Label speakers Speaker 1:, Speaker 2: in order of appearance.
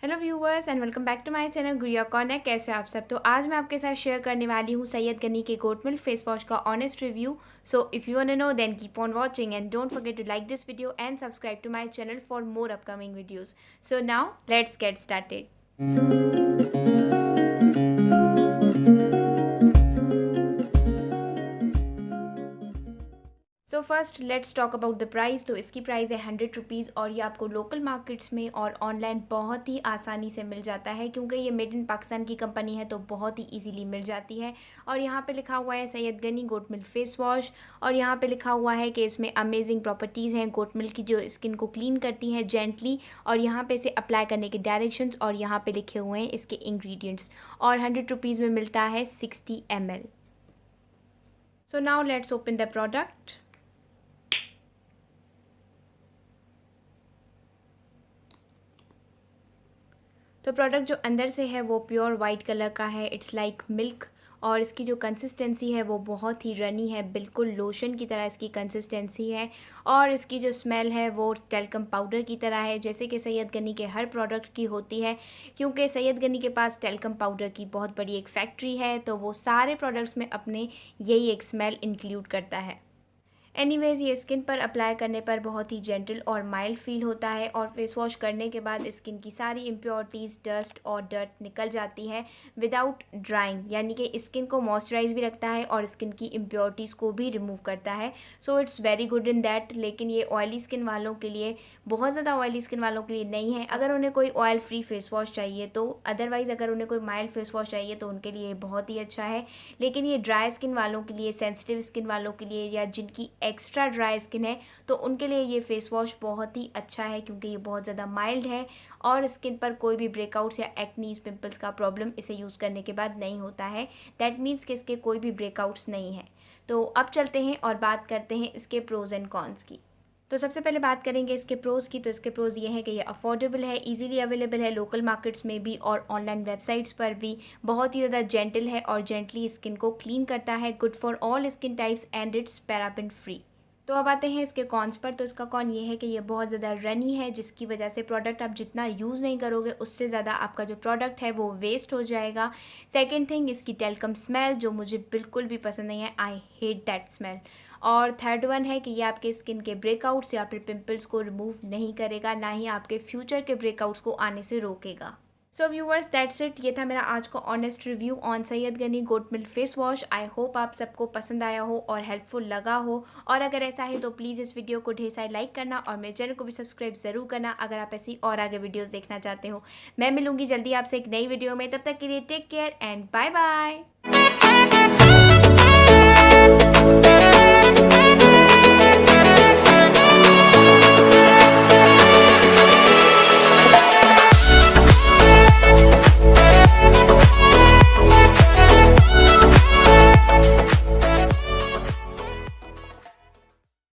Speaker 1: Hello viewers and welcome back to my channel गुड़िया कौन है। कैसे हो आप सब। तो आज मैं आपके साथ शेयर करने वाली हूँ सैयद गनी के गोट मिल्क फेस वॉश का honest review. So if you want to know then keep on watching and don't forget to like this video and subscribe to my channel for more upcoming videos. So now let's get started. So first let's talk about the price. तो इसकी price है 100 rupees और ये आपको local markets में और online बहुत ही आसानी से मिल जाता है, क्योंकि ये मेड इन पाकिस्तान की कंपनी है तो बहुत ही इजीली मिल जाती है। और यहाँ पे लिखा हुआ है Syed Ghani goat milk face wash, और यहाँ पे लिखा हुआ है कि इसमें अमेजिंग प्रॉपर्टीज़ हैं गोट मिल्क की जो स्किन को क्लीन करती हैं जेंटली। और यहाँ पे इसे अप्लाई करने के डायरेक्शंस और यहाँ पे लिखे हुए हैं इसके इंग्रेडिएंट्स। और 100 रुपीज़ में मिलता है 60 ml। So now let's open the product. तो प्रोडक्ट जो अंदर से है वो प्योर वाइट कलर का है, इट्स लाइक मिल्क। और इसकी जो कंसिस्टेंसी है वो बहुत ही रनी है, बिल्कुल लोशन की तरह इसकी कंसिस्टेंसी है। और इसकी जो स्मेल है वो टेल्कम पाउडर की तरह है, जैसे कि सैयद गनी के हर प्रोडक्ट की होती है, क्योंकि सैयद गनी के पास टेल्कम पाउडर की बहुत बड़ी एक फैक्ट्री है, तो वो सारे प्रोडक्ट्स में अपने यही एक स्मेल इंक्लूड करता है। एनीवेज़ ये स्किन पर अप्लाई करने पर बहुत ही जेंटल और माइल्ड फील होता है, और फेस वॉश करने के बाद स्किन की सारी इम्प्योरिटीज़, डस्ट और डर्ट निकल जाती है विदाउट ड्राइंग, यानी कि स्किन को मॉइस्चराइज भी रखता है और स्किन की इम्प्योरिटीज़ को भी रिमूव करता है। So it's very good in that. लेकिन ये ऑयली स्किन वालों के लिए, बहुत ज़्यादा ऑयली स्किन वालों के लिए नहीं है। अगर उन्हें कोई ऑयल फ्री फेस वॉश चाहिए तो, अदरवाइज़ अगर उन्हें कोई माइल्ड फेस वॉश चाहिए तो उनके लिए बहुत ही अच्छा है। लेकिन ये ड्राई स्किन वालों के लिए, सेंसिटिव स्किन वालों के लिए, या जिनकी एक्स्ट्रा ड्राई स्किन है, तो उनके लिए ये फेस वॉश बहुत ही अच्छा है, क्योंकि ये बहुत ज़्यादा माइल्ड है और स्किन पर कोई भी ब्रेकआउट्स या एक्नीज पिंपल्स का प्रॉब्लम इसे यूज़ करने के बाद नहीं होता है। दैट मीन्स कि इसके कोई भी ब्रेकआउट्स नहीं है। तो अब चलते हैं और बात करते हैं इसके प्रोज एंड कॉन्स की। तो सबसे पहले बात करेंगे इसके प्रोज़ की। तो इसके प्रोज़ ये हैं कि ये अफोर्डेबल है, इजीली अवेलेबल है लोकल मार्केट्स में भी और ऑनलाइन वेबसाइट्स पर भी। बहुत ही ज़्यादा जेंटल है और जेंटली स्किन को क्लीन करता है, good for all skin types and it's paraben free. तो अब आते हैं इसके कॉन्स पर। तो इसका कॉन ये है कि ये बहुत ज़्यादा रनी है, जिसकी वजह से प्रोडक्ट आप जितना यूज़ नहीं करोगे उससे ज़्यादा आपका जो प्रोडक्ट है वो वेस्ट हो जाएगा। सेकंड थिंग, इसकी टेल्कम स्मेल जो मुझे बिल्कुल भी पसंद नहीं है, आई हेट दैट स्मेल। और थर्ड वन है कि ये आपके स्किन के ब्रेकआउट्स या फिर पिंपल्स को रिमूव नहीं करेगा, ना ही आपके फ्यूचर के ब्रेकआउट्स को आने से रोकेगा। So viewers that's it. ये था मेरा आज का honest review on Syed Ghani goat milk face wash. I hope आप सबको पसंद आया हो और हेल्पफुल लगा हो, और अगर ऐसा है तो प्लीज़ इस वीडियो को ढेर सारी लाइक करना और मेरे चैनल को भी सब्सक्राइब ज़रूर करना अगर आप ऐसी और आगे वीडियोज़ देखना चाहते हो। मैं मिलूंगी जल्दी आपसे एक नई वीडियो में, तब तक के लिए take care and bye bye.